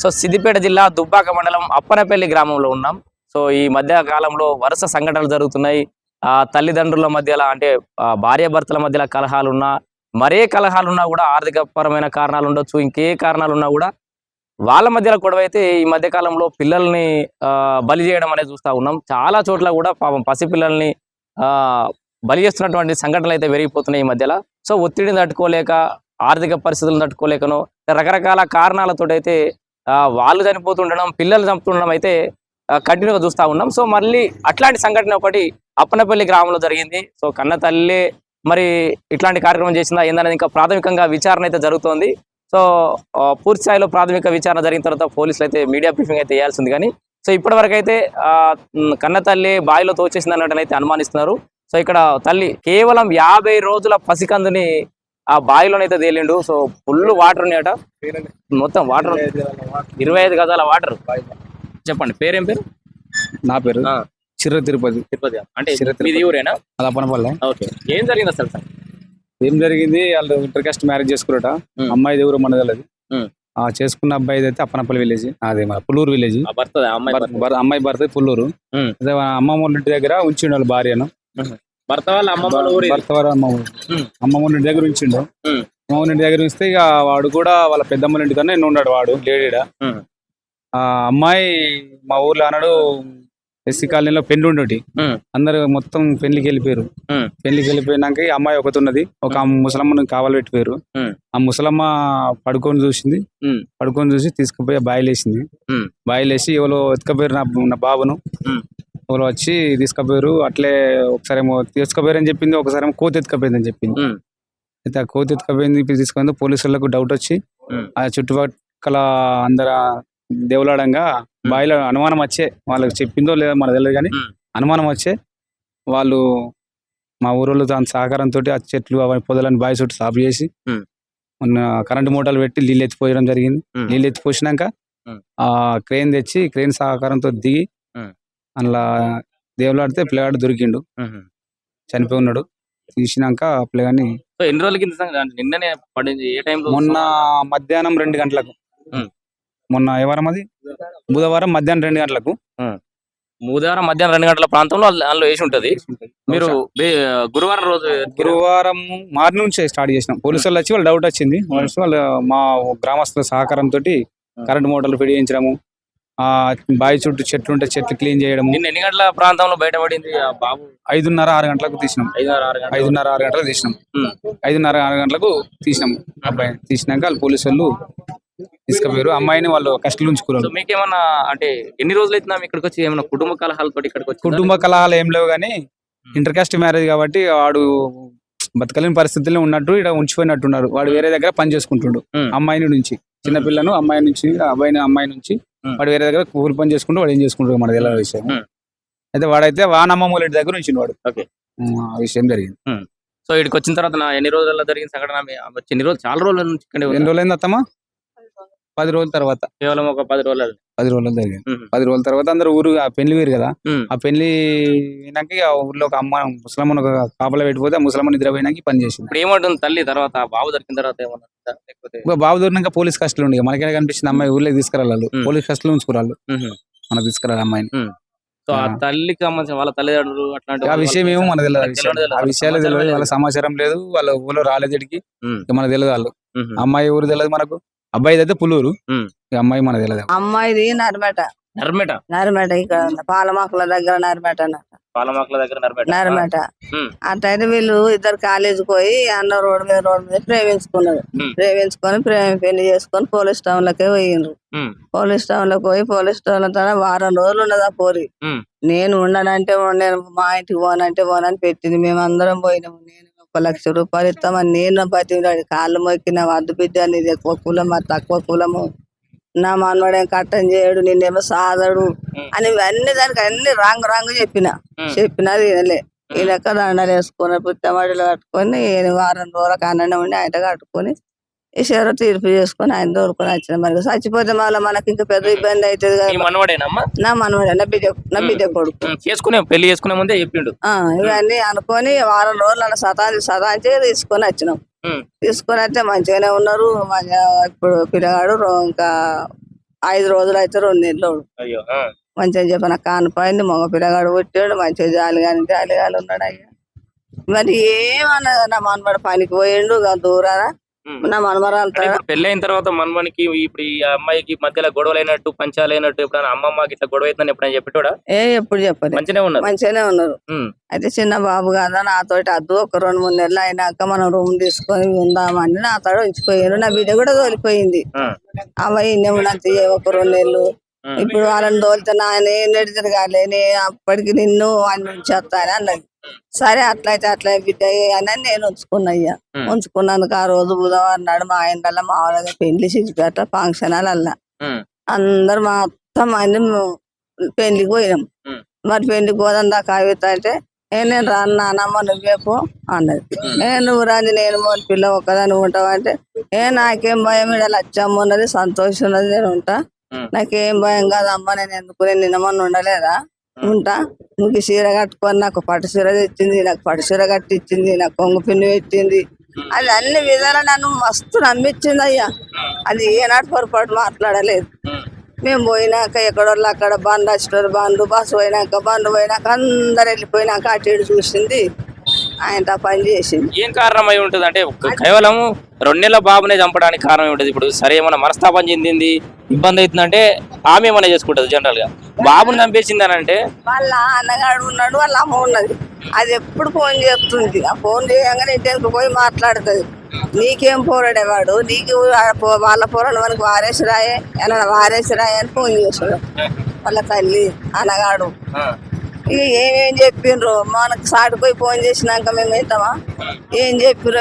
So Siddipet జిల్లా దుబ్బాక మండలం అప్పనపల్లి గ్రామంలో ఉన్నాం. సో ఈ మధ్య కాలంలో వరుస సంఘటనలు జరుగుతున్నాయి. తల్లిదండ్రుల మధ్యలో అంటే భార్యాభర్తల మధ్యలో కలహాలున్నా, మరే కలహాలున్నా కూడా ఆర్థిక పరమైన కారణాలు ఉండొచ్చు. ఇంకే కారణాలున్నా కూడా వాళ్ళ మధ్యలో గొడవైతే ఈ మధ్య కాలంలో పిల్లల్ని బలి చేయడం అనేది చూస్తూ ఉన్నాం. చాలా చోట్ల కూడా పాపం పసిపిల్లల్ని బలి చేస్తున్నటువంటి సంఘటనలు అయితే పెరిగిపోతున్నాయి ఈ మధ్యలో. సో ఒత్తిడిని తట్టుకోలేక, ఆర్థిక పరిస్థితులను తట్టుకోలేకనో రకరకాల కారణాలతోటైతే వాళ్ళు చనిపోతుండడం, పిల్లలు చంపుతుండడం అయితే కంటిన్యూగా చూస్తూ ఉన్నాం. సో మళ్ళీ అట్లాంటి సంఘటన ఒకటి అప్పనపల్లి గ్రామంలో జరిగింది. సో కన్న తల్లి మరి ఇట్లాంటి కార్యక్రమం చేసిందా ఏందనేది ఇంకా ప్రాథమికంగా విచారణ అయితే జరుగుతోంది. సో పూర్తి స్థాయిలో ప్రాథమిక విచారణ జరిగిన తర్వాత పోలీసులు అయితే మీడియా బ్రీఫింగ్ అయితే చేయాల్సింది. కానీ సో ఇప్పటి వరకు అయితే కన్న తల్లి బావిలో తోచేసింది అన్నట్టు అయితే అనుమానిస్తున్నారు. సో ఇక్కడ తల్లి కేవలం 50 రోజుల పసికందుని ఆ బావిలోనైతే తేలిండు. సో ఫుల్ వాటర్ ఉన్నాయట, మొత్తం వాటర్ 25 గజాల వాటర్. చెప్పండి, పేరేం పేరు? నా పేరు చిర్ర తిరుపతి. తిరుపతి అంటే మీది ఊరేనా? అది అప్పనపల్లె. ఓకే, ఏం జరిగింది అసలు సార్? ఏం జరిగింది, వాళ్ళు ఇంటర్ కాస్ట్ మ్యారేజ్ చేసుకున్నట. అమ్మాయి ఎవరు మన తెలియదు. చేసుకున్న అబ్బాయి అయితే అప్పనపల్లి విలేజ్, అదే మన పుల్లూరు విలేజ్. అమ్మాయి భర్త పుల్లూరు. అదే అమ్మమ్మ వాళ్ళ ఇంటి దగ్గర ఉంచిండు వాళ్ళ భార్యను. భర్త వాళ్ళ అమ్మమ్మ ఇంటి దగ్గర ఉంచిండు. అమ్మమ్మ ఇంటి దగ్గర ఉంచితే ఇక వాడు కూడా వాళ్ళ పెద్దమ్మ ఇంటి కన్నా ఎన్నో ఉన్నాడు వాడు లేడీడ. ఆ అమ్మాయి మా ఊర్లో అన్నాడు ఎస్సీ కాలనీలో పెళ్లి ఉండేటి. అందరు మొత్తం పెళ్లికి వెళ్ళిపోయారు. పెళ్లికి వెళ్ళిపోయినాక ఈ అమ్మాయి ఒకటి ఉన్నది, ఒక ముసలమ్మను కావాలి పెట్టిపోయారు. ఆ ముసలమ్మ పడుకొని చూసి తీసుకుపోయి బాయిలేసింది. బాయిలేసి ఎవరో ఎత్తుకపోయారు నా బాబును. ఎవరో వచ్చి తీసుకుపోయారు. అట్లే ఒకసారి ఏమో తీసుకుపోయారు అని చెప్పింది, ఒకసారి ఏమో కోతి ఎత్తుకపోయింది అని చెప్పింది. అయితే ఆ కోతి ఎత్తుకపోయింది తీసుకుపోయింది. పోలీసులకు డౌట్ వచ్చి ఆ చుట్టుపక్కల అందర దేవులాడంగా బావిలో అనుమానం వచ్చే, వాళ్ళకి చెప్పిందో లేదో మనకు తెలియదు కానీ అనుమానం వచ్చే వాళ్ళు మా ఊరోళ్ళు దాని సహకారంతో ఆ చెట్లు అవన్నీ పొదలని బావి చుట్టూ సాపు చేసి మొన్న కరెంటు మోటార్లు పెట్టి నీళ్ళు ఎత్తిపోయడం జరిగింది. నీళ్ళు ఎత్తిపోసినాక ఆ క్రేన్ తెచ్చి క్రేన్ సహకారంతో దిగి అందులో దేవులాడితే పిల్లగాడు దొరికిండు, చనిపోయి ఉన్నాడు. తీసినాక పిల్లగాని ఎన్ని రోజుల కింద నిన్ననే పడింది? ఏ టైంలో? మొన్న మధ్యాహ్నం 2 గంటలకు. మొన్న ఏ వారం అది? బుధవారం మధ్యాహ్నం 2 గంటలకు. బుధవారం మధ్యాహ్నం 2 గంటల ప్రాంతంలో అందులో వేసి ఉంటది. మీరు గురువారం మార్నింగ్ నుంచి స్టార్ట్ చేసినాం. పోలీసు వాళ్ళు వచ్చి వాళ్ళు డౌట్ వచ్చింది. వాళ్ళు మా గ్రామస్తుల సహకారంతో కరెంట్ మోటార్లు ఫిట్ చేయించడము, ఆ బావి చుట్టూ చెట్లు ఉంటే చెట్లు క్లీన్ చేయడము. ఎన్ని గంటల ప్రాంతంలో బయటపడింది బాబు? 5:30-6 గంటలకు తీసినాం. 5:30-6 గంటలకు తీసినాం. 5:30-6 గంటలకు తీసినాం. అబ్బాయి తీసినాక వాళ్ళు పోలీసు వాళ్ళు తీసుకుపోయారు. అమ్మాయిని వాళ్ళు కష్టలు ఉంచుకున్నారు. మీకేమన్నా అంటే ఎన్ని రోజులు అవుతుందా ఇక్కడికి వచ్చి? ఏమన్నా కుటుంబ కలహాలతో ఇక్కడికి వచ్చి? కుటుంబ కలహాలు ఏం లేవు కానీ ఇంటర్ కాస్ట్ మ్యారేజ్ కాబట్టి వాడు బతకలేని పరిస్థితుల్లో ఉన్నట్టు ఇక్కడ ఉంచిపోయినట్టున్నారు. వాడు వేరే దగ్గర పని చేసుకుంటుండు. అమ్మాయిని నుంచి చిన్నపిల్లను అమ్మాయి నుంచి అమ్మాయి నుంచి వాడు వేరే దగ్గర కూలి పని చేసుకుంటూ వాడు ఏం చేసుకుంటాడు మనకు తెలియని విషయం. అయితే వాడైతే వానమ్మ ఇంటి దగ్గర ఉంచిండు వాడు. ఆ విషయం జరిగింది. సో ఇక్కడికి వచ్చిన తర్వాత ఎన్ని రోజుల్లో జరిగిన సంఘటన? ఎన్ని రోజులు? చాలా రోజుల నుంచి. ఎన్ని రోజులైంది అత్తమ్మా? 10 రోజుల తర్వాత. కేవలం ఒక 10 రోజులు జరిగింది. 10 రోజుల తర్వాత అందరూ ఊరు పెళ్లి వేరు కదా. ఆ పెళ్లి వినాక ఊర్లో ఒక అమ్మ ముసలమ్మను కాపలా పెట్టిపోతే ఆ ముసలమ్మ నిద్ర పోయినాక పని చేసింది. ఇప్పుడు ఏమంటుంది తల్లి? తర్వాత బాబు దొరికిన తర్వాత ఏమన్నా లేకపోతే? బాబు దొరికినాక పోలీస్ కస్టడీలో ఉండి మనకే కనిపించింది అమ్మాయి ఊర్లోకి తీసుకురాళ్ళు. పోలీస్ కస్టడీలో ఉంచుకురాళ్ళు. మనం తీసుకురాలి అమ్మాయిని. సో ఆ తల్లికి సంబంధించిన వాళ్ళ తల్లిదండ్రులు అట్లాంటి ఆ విషయం ఏమో మనకు తెలియదు. ఆ విషయాలు తెలియదు. వాళ్ళ సమాచారం లేదు. వాళ్ళ ఊళ్ళో రాలేదు ఇక్కడికి. మనకు తెలియదు. వాళ్ళు అమ్మాయి ఊరు తెలియదు మనకు. అబ్బాయి అయితే పుల్లూరు. అమ్మాయి మనకు తెలియదు. అమ్మాయిది నర్మేట ఇక్కడ పాలమాకుల దగ్గర నర్మేట. అట్లయితే వీళ్ళు ఇద్దరు కాలేజీకి పోయి అన్న రోడ్డు మీద ప్రేమించుకున్నారు. ప్రేమించుకొని పెళ్లి చేసుకొని పోలీస్ టౌన్ లకే పోయిండ్రు. పోలీస్ టౌన్ లోకి పోయి పోలీస్ టౌన్ లో వారం రోజులు ఉన్నది ఆ పోరి. నేను ఉండనంటే నేను మా ఇంటికి పోనంటే పోనని పెట్టింది. మేము అందరం పోయినాము. నేను 1 లక్ష రూపాయలు ఇస్తామని నేను బతిలాడి కాళ్ళు మొక్కిన, వద్దు బిడ్డ నీది ఎక్కువ కులం అది తక్కువ కులము, నా మనవాడేం కట్టం చేయడు, నిన్నేమో సాదడు అని దానికి అన్ని రాంగ్ చెప్పినది ఈయనలే. ఈయనక దండలు వేసుకుని పుట్టమడిలో కట్టుకొని వారం రోజులకు అన్ననే ఉండి ఆయన కట్టుకొని ఈ షేర తీర్పు చేసుకొని ఆయన దొరుకుని వచ్చిన. మరి చచ్చిపోతే మళ్ళీ మనకి ఇంకా పెద్ద ఇబ్బంది అవుతుంది కదా. నా మనవాడే, నా బిడ్డ కొడుకు. పెళ్లి చేసుకునే ముందే చెప్పిండు. ఇవన్నీ అనుకొని వారం రోజులు అలా సతాంచి తీసుకొని వచ్చినాం. తీసుకొని అయితే మంచిగానే ఉన్నారు. ఇప్పుడు పిల్లగాడు ఇంకా 5 రోజులు అయితే 2 నెలలు అయ్యో మంచిగా చెప్పిన కానిపోయింది మగ పిల్లగాడు పుట్టాడు మంచిగా జాలిగాలి ఉన్నాడు అయ్యా మరి ఏమన్నా నా మనమడు పనికి పోయిండు దూరాన నా మనమరాలు పెళ్ళైన తర్వాత మనమనికి ఇప్పుడు ఈ అమ్మాయికి మధ్యలో గొడవలైనట్టు పంచాలైనట్టు ఎప్పుడైనా అమ్మమ్మకి ఇట్లా గొడవ అవుతుందని ఎప్పుడైనా చెప్పేటోడా ఎప్పుడు చెప్పలేదు మంచిగానే ఉన్నారు అయితే చిన్న బాబు కదా నాతోటి అద్దు ఒక 2-3 నెలలు అయినాక మనం రూమ్ తీసుకొని ఉందామని నాతో ఉంచిపోయారు నా బిడ్డ కూడా తోలిపోయింది అమ్మాయి ఇన్నేమునంత ఒక 2 నెలలు ఇప్పుడు వాళ్ళని తోలితే నేను తిరగాలి నేను అప్పటికి నిన్ను ఆయన ఉంచేస్తాను అన్నది సరే అట్లయితే అట్లా బిడ్డ అని నేను ఉంచుకున్నయ్యా ఉంచుకున్నందుకు ఆ రోజు బుధవారం నాడు మా ఆయన మామూలుగా పెళ్లి సిద్ధిపేట ఫంక్షన్ అలా అందరు మొత్తం మంది పెళ్లికి పోయినాం మరి పెళ్లికి పోదాం దాకా కవిత అంటే నేను రాను నానమ్మ నువ్వేపో అన్నది నువ్వు రాని నేను మొన్న పిల్ల ఒక్కదాన్ని ఉంటావు అంటే నాకేం భయం ఇక్కడ లచ్చమ్మ ఉన్నది సంతోషం ఉన్నది నేను ఉంటా నాకేం భయం కాదమ్మా నేను ఎందుకు నేను నిన్నమని ఉండలేదా ఉంటా నువ్వు చీర కట్టుకొని నాకు పట్టు చీర తెచ్చింది నాకు పట్టు చీర కట్టించింది నాకు కొంగు పిన్ను పెట్టింది అది అన్ని విధాలు నన్ను మస్తు నమ్మించింది అయ్యా అది ఏనాడు పొరపాటు మాట్లాడలేదు మేము పోయినాక ఎక్కడోళ్ళు అక్కడ బండ్లు వచ్చేటోళ్ళు బండ్లు బస్సు పోయినాక బండ్లు పోయినాక అందరు వెళ్ళిపోయినాక అటు ఇటు చూసింది ఆయన పని చేసింది ఏం కారణం అయి ఉంటుంది అంటే కేవలం 2 నెలల బాబునే చంపడానికి కారణం ఉంటుంది ఇప్పుడు సరే ఏమన్నా మనస్తాపం చెందింది ఇబ్బంది అవుతుందంటే ఆమె ఏమన్నా చేసుకుంటది జనరల్ గా బాబుని చంపేసింది అని అంటే వాళ్ళ అన్నగాడు ఉన్నాడు వాళ్ళ అమ్మ ఉన్నది అది ఎప్పుడు ఫోన్ చేస్తుంది ఆ ఫోన్ చేయగానే ఇంటికి పోయి మాట్లాడుతుంది నీకేం పోరాడేవాడు నీకు వాళ్ళ పోరాడు మనకి వారేసిరాయే ఏమన్నా వారేసిరాయే అని ఫోన్ చేసాడు వాళ్ళ తల్లి అన్నగాడు ఇక ఏమేం చెప్పిండ్రు మనకు సాటిపోయి ఫోన్ చేసినాక మేము అవుతామా ఏం చెప్పిర్రు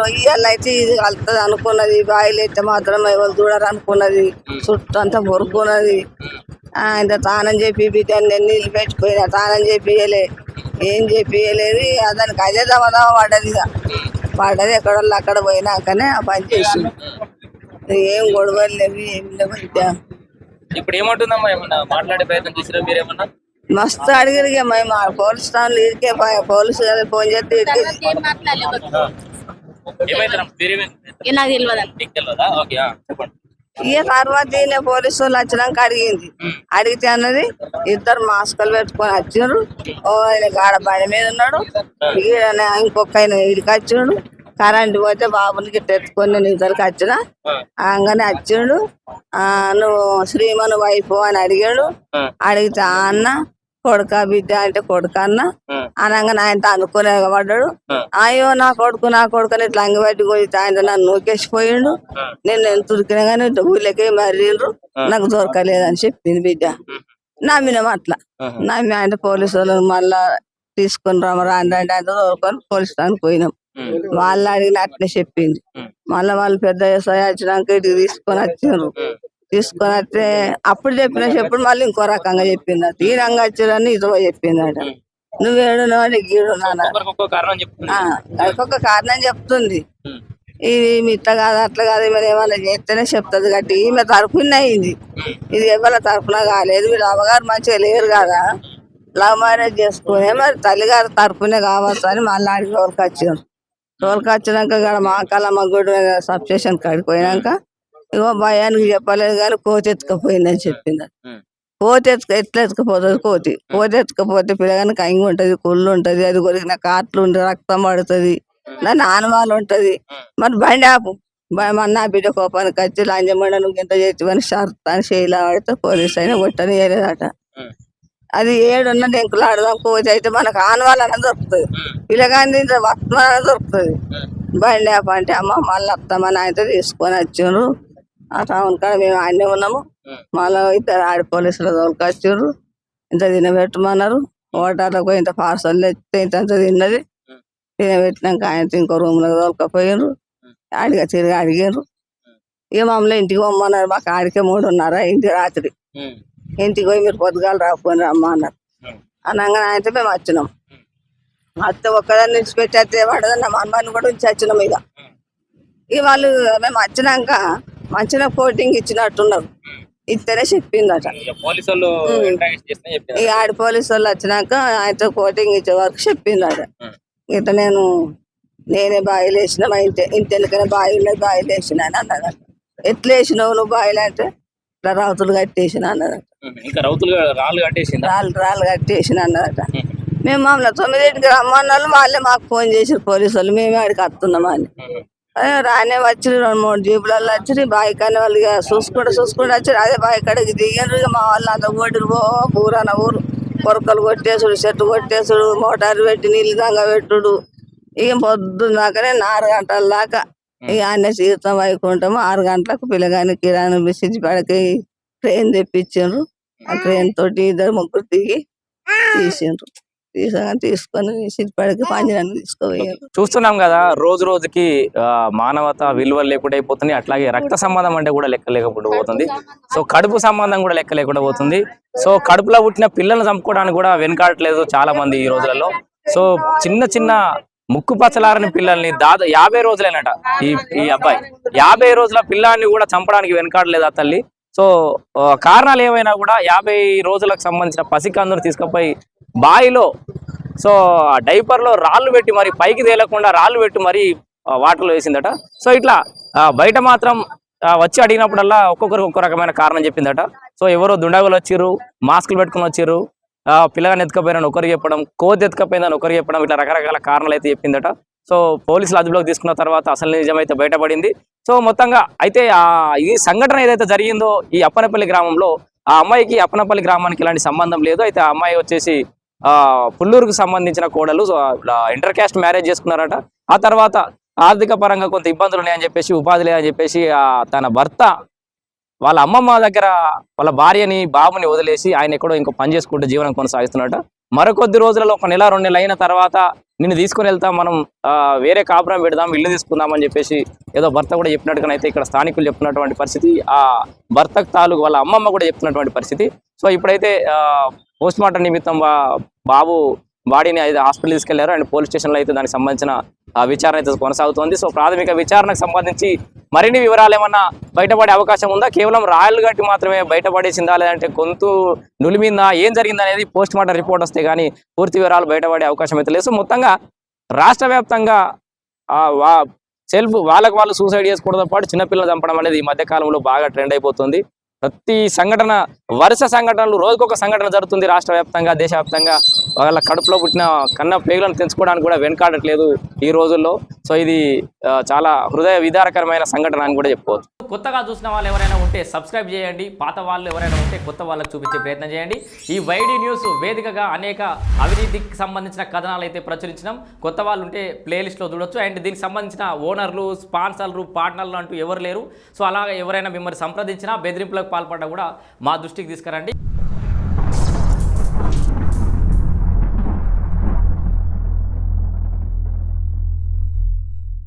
రొయ్యలు అయితే ఇది కలుతుంది అనుకున్నది బాయిలు అయితే మాత్రం ఎవరు చూడరు అనుకున్నది చుట్టూ అంతా పొరుకున్నది ఆయన తానం చెప్పి బిడ్డని నీళ్ళు పెట్టిపోయినా తానం చెప్పియలే ఏం చెప్పియలేదు దానికి అదే దమదమ పడ్డది ఇక పడ్డది ఎక్కడోళ్ళు అక్కడ పోయినాకనే ఆ పని చేసింది ఏం గొడవలు లేవు ఏం లేవు ఇప్పుడు ఏమంటుందమ్మా ఏమన్నా మాట్లాడే ప్రయత్నం చేసిరా మీరేమన్నా మస్తు అడిగిరు ఇక మేము పోలీస్ స్టేషన్ ఇరికే పోలీసు ఫోన్ చేస్తే ఇక తర్వాత ఈయన పోలీసు వాళ్ళు వచ్చినాక అడిగింది అడిగితే అన్నది 2 మాస్కులు పెట్టుకొని వచ్చిండ్రు ఆయన గాడ బండి మీద ఉన్నాడు ఇంకొక ఆయన ఇడికి వచ్చిండు కరెంట్ పోతే బాబుని గిట్ట ఎత్తుకొని నేను ఇద్దరికి వచ్చిన అనగానే వచ్చిండు నువ్వు శ్రీమను వైఫ్ అని అడిగాడు అడిగితే అన్న కొడుక బిడ్డ అంటే కొడుకు అన్న అనగానే ఆయనతో అనుకునే పడ్డాడు అయ్యో నా కొడుకు ఇట్లా అంగిబట్టి పోయి ఆయన నన్ను నూకేసిపోయిండు నేను ఎంత ఉరికినా కానీ ఊళ్ళకే మర్రిండ్రు నాకు దొరకలేదని చెప్పింది బిడ్డ నమ్మినాం అట్లా నమ్మి ఆయన పోలీసు వాళ్ళు మళ్ళా తీసుకొని రాండి ఆయన దొరకొని పోలీసు స్టేషన్కి పోయినాం వాళ్ళు అడిగిన అట్నే చెప్పింది మళ్ళీ వాళ్ళు పెద్ద వచ్చినాక ఇటుకి తీసుకొని వచ్చిండ్రు తీసుకొని వస్తే అప్పుడు చెప్పుడు మళ్ళీ ఇంకో రకంగా చెప్పింది ఈ రంగా వచ్చారని ఇదో చెప్పిందట నువ్వేడు గీడు ఒక్కొక్క కారణం చెప్తుంది ఇది మిత్త కాదు అట్లా కాదు మరి ఏమైనా చేస్తేనే చెప్తుంది కాబట్టి ఈమె తరపున అయింది ఇది ఎవరి తరపున కాలేదు వీళ్ళు అమ్మగారు మంచిగా లేరు కదా లవ్ మ్యారేజ్ చేసుకునే మరి తల్లిగారు తరపునే కావచ్చు అని మళ్ళీ ఆడికి తోలుకొచ్చారు వచ్చినాక మా కళమ్మ గుడి సబ్ స్టేషన్ కాడికి పోయినాక ఇగో భయానికి చెప్పలేదు కానీ కోతి ఎత్తుకపోయిందని చెప్పింది కోతి ఎట్లా ఎత్తుకపోతుంది కోతి ఎత్తుకపోతే పిల్లగానికి కంగి ఉంటది కుళ్ళు ఉంటది అది కొరికిన కాట్లు ఉంటది రక్తం పడుతుంది దాని ఆనవాళ్ళు ఉంటది మరి బండి ఆపు నా బిడ్డ కోపానికి వచ్చి లంజమండ నువ్వు ఇంత చేతివని షర్తాన్ని చేయలా పడితే పోలీసు అయినా కొట్టని చేయలేదట అది 7 డెంకులు ఆడదాం కోతి అయితే మనకు ఆనవాళ్ళనే దొరుకుతుంది పిల్లగాని వర్తమాన దొరుకుతుంది బండి ఆపు అంటే అమ్మ మళ్ళీ వస్తామని ఆయనతో తీసుకొని వచ్చిండ్రు ఆ టౌన్ కాడ మేము ఆయనే ఉన్నాము మళ్ళీ 2 ఆడి పోలీసులు తోలుకొచ్చారు ఇంత తినబెట్టమన్నారు హోటల్కి పోయి ఇంత పార్సల్ తెస్తే ఇంత తిన్నది తినబెట్టినాక ఆయనతో ఇంకో రూమ్ లో తోలుకపోయారు ఆడిగా తిరిగి అడిగారు ఇక మమ్మల్ని ఇంటికి పోమన్నారు మాకు ఆడికే 3:30 అయింది రాత్రి ఇంటికి పోయి మీరు పొద్దుగాలు రాకపోయి రమ్మ అన్నారు అనగానే ఆయనతో మేము వచ్చినాం అత్త ఒక్కదాన్ని విడిచిపెట్టి పడదని నా అమ్మాయిని కూడా ఉంచి వచ్చినాం ఇక వాళ్ళు మేము వచ్చినాక మంచిగా కోటింగ్ ఇచ్చినట్టున్నారు ఇస్తేనే చెప్పిందట ఈ ఆడి పోలీసు వాళ్ళు వచ్చినాక ఆయనతో కోటింగ్ ఇచ్చే వరకు చెప్పిందట ఇట నేనే బాయిలు వేసిన మా ఇంటి వెనుకనే బాయిలు వేసిన అని అన్నాడు ఎట్లా వేసినావు నువ్వు బాయిలు అంటే ఇట్లా రావుతులు కట్టేసిన అన్నదట. ఇంకా రౌతులు రాళ్ళు కట్టేసిందా? రాళ్ళు కట్టేసిన అన్నదట. మేము మమ్మల్ని 9కి రమ్మన్నారు, వాళ్ళే మాకు ఫోన్ చేసి పోలీసు వాళ్ళు, మేమే ఆడికి వస్తున్నామని. రానే వచ్చి 2-3 జీపులలో వచ్చి బావి కానీ వాళ్ళు ఇక చూసుకుంటూ వచ్చి అదే బావి కాడికి దిగారు. ఇక మా వాళ్ళు అంత ఓడిరు ఊరన ఊరు కొరకలు కొట్టేసుడు, చెట్టు కొట్టేసుడు, మోటార్లు పెట్టి నీళ్ళు దంగ పెట్టుడు. ఇక పొద్దున్న దాకానే 6 గంటల దాకా ఇక అన్నీ తీర్థం వైకుంటాము. 6 గంటలకు పిల్లగాని కిరాణా బిస్కెట్ పడకి ట్రైన్ తెప్పించారు. ఆ ట్రైన్ తోటి 2-3 దిగి తీసిండ్రు. తీసుకొని సిద్ధిపడికి పంజరానికి తీసుకుపోయారు. చూస్తున్నాం కదా, రోజు రోజుకి మానవత విలువలు లేకుండా అయిపోతుంది. అట్లాగే రక్త సంబంధం అంటే కూడా లెక్క లేకుండా పోతుంది. సో కడుపు సంబంధం కూడా లెక్క లేకుండా పోతుంది. సో కడుపులో పుట్టిన పిల్లల్ని చంపుకోవడానికి కూడా వెనకాడట్లేదు చాలా మంది ఈ రోజులలో. సో చిన్న చిన్న ముక్కు పచ్చలారని పిల్లల్ని 50 రోజులేనట ఈ అబ్బాయి 50 రోజుల పిల్లాన్ని కూడా చంపడానికి వెనకాడలేదు ఆ తల్లి. సో కారణాలు ఏమైనా కూడా 50 రోజులకు సంబంధించిన పసికందును తీసుకుపోయి బావిలో సో డైపర్లో రాళ్ళు పెట్టి మరి పైకి తేలకుండా రాళ్ళు పెట్టి మరి వాటర్లో వేసిందట. సో ఇట్లా బయట మాత్రం వచ్చి అడిగినప్పుడల్లా ఒక్కొక్కరికి ఒక్కో రకమైన కారణం చెప్పిందట. సో ఎవరో దుండగులు వచ్చిర్రు, మాస్కులు పెట్టుకుని వచ్చిర్రు, పిల్లగాని ఎత్తుకపోయినని ఒకరికి చెప్పడం, కోతి ఎత్తుకపోయిందని ఒకరికి చెప్పడం, ఇట్లా రకరకాల కారణాలు అయితే చెప్పిందట. సో పోలీసులు అదుపులోకి తీసుకున్న తర్వాత అసలు నిజమైతే బయటపడింది. సో మొత్తంగా అయితే ఈ సంఘటన ఏదైతే జరిగిందో ఈ అప్పనపల్లి గ్రామంలో, ఆ అమ్మాయికి అప్పనపల్లి గ్రామానికి ఇలాంటి సంబంధం లేదు. అయితే ఆ అమ్మాయి వచ్చేసి పుల్లూరుకు సంబంధించిన కోడలు ఇంటర్ క్యాస్ట్ మ్యారేజ్ చేసుకున్నారట. ఆ తర్వాత ఆర్థిక పరంగా కొంత ఇబ్బందులు ఉన్నాయని చెప్పేసి, ఉపాధి లేదని చెప్పేసి తన భర్త వాళ్ళ అమ్మమ్మ దగ్గర వాళ్ళ భార్యని బాబుని వదిలేసి ఆయన ఎక్కడో ఇంకో పని చేసుకుంటూ జీవనం కొనసాగిస్తున్నట. మరికొద్ది రోజులలో 1 నెల 2 నెలలు అయిన తర్వాత నిన్ను తీసుకొని వెళ్తాం, మనం వేరే కాపురం పెడదాం, ఇల్లు తీసుకుందామని చెప్పేసి ఏదో భర్త కూడా చెప్పినట్టుగానైతే ఇక్కడ స్థానికులు చెప్తున్నటువంటి పరిస్థితి, ఆ భర్తకు తాలూకు వాళ్ళ అమ్మమ్మ కూడా చెప్తున్నటువంటి పరిస్థితి. సో ఇప్పుడైతే పోస్ట్ మార్టం నిమిత్తం బాబు బాడీని హాస్పిటల్ తీసుకెళ్లారు అండ్ పోలీస్ స్టేషన్లో అయితే దానికి సంబంధించిన విచారణ అయితే కొనసాగుతోంది. సో ప్రాథమిక విచారణకు సంబంధించి మరిన్ని వివరాలు ఏమన్నా బయటపడే అవకాశం ఉందా, కేవలం రాయలు గట్టి మాత్రమే బయటపడేసిందా, లేదంటే గొంతు నులిమిందా, ఏం జరిగింది అనేది పోస్ట్ మార్టం రిపోర్ట్ వస్తే కానీ పూర్తి వివరాలు బయటపడే అవకాశం అయితే లేదు. సో మొత్తంగా రాష్ట్ర వ్యాప్తంగా వాళ్ళకు వాళ్ళు సూసైడ్ చేసుకోవడంతో పాటు చిన్నపిల్లలు చంపడం అనేది ఈ మధ్య కాలంలో బాగా ట్రెండ్ అయిపోతుంది. ప్రతి సంఘటన, వరుస సంఘటనలు, రోజుకొక సంఘటన జరుగుతుంది రాష్ట్ర వ్యాప్తంగా, దేశవ్యాప్తంగా. వాళ్ళ కడుపులో పుట్టిన కన్న పేగులను తెంచుకోవడానికి కూడా వెనకాడట్లేదు ఈ రోజుల్లో. సో ఇది చాలా హృదయ విదారకరమైన సంఘటన అని కూడా చెప్పుకోవచ్చు. కొత్తగా చూసిన వాళ్ళు ఎవరైనా ఉంటే సబ్స్క్రైబ్ చేయండి, పాత వాళ్ళు ఎవరైనా ఉంటే కొత్త వాళ్ళకు చూపించే ప్రయత్నం చేయండి. ఈ వైడి న్యూస్ వేదికగా అనేక అవినీతికి సంబంధించిన కథనాలు అయితే ప్రచురించినాం. కొత్త వాళ్ళు ఉంటే ప్లేలిస్ట్లో చూడొచ్చు. అండ్ దీనికి సంబంధించిన ఓనర్లు, స్పాన్సర్లు, పార్ట్నర్లు అంటూ ఎవరు లేరు. సో అలాగే ఎవరైనా మిమ్మల్ని సంప్రదించినా, బెదిరింపులకు పాల్పడ్డా కూడా మా దృష్టికి తీసుకురండి.